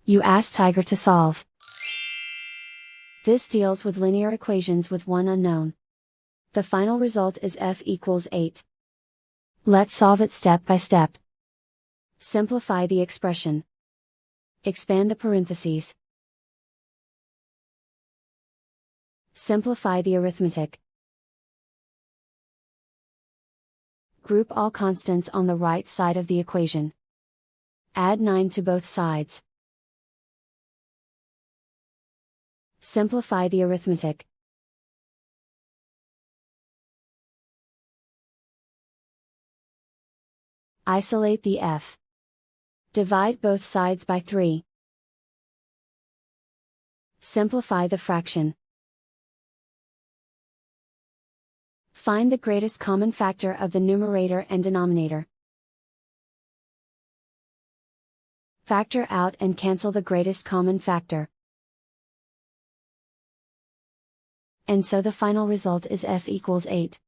You ask Tiger to solve. This deals with linear equations with one unknown. The final result is f equals 8. Let's solve it step by step. Simplify the expression. Expand the parentheses. Simplify the arithmetic. Group all constants on the right side of the equation. Add 9 to both sides. Simplify the arithmetic. Isolate the f. Divide both sides by 3. Simplify the fraction. Find the greatest common factor of the numerator and denominator. Factor out and cancel the greatest common factor. And so the final result is f equals 8.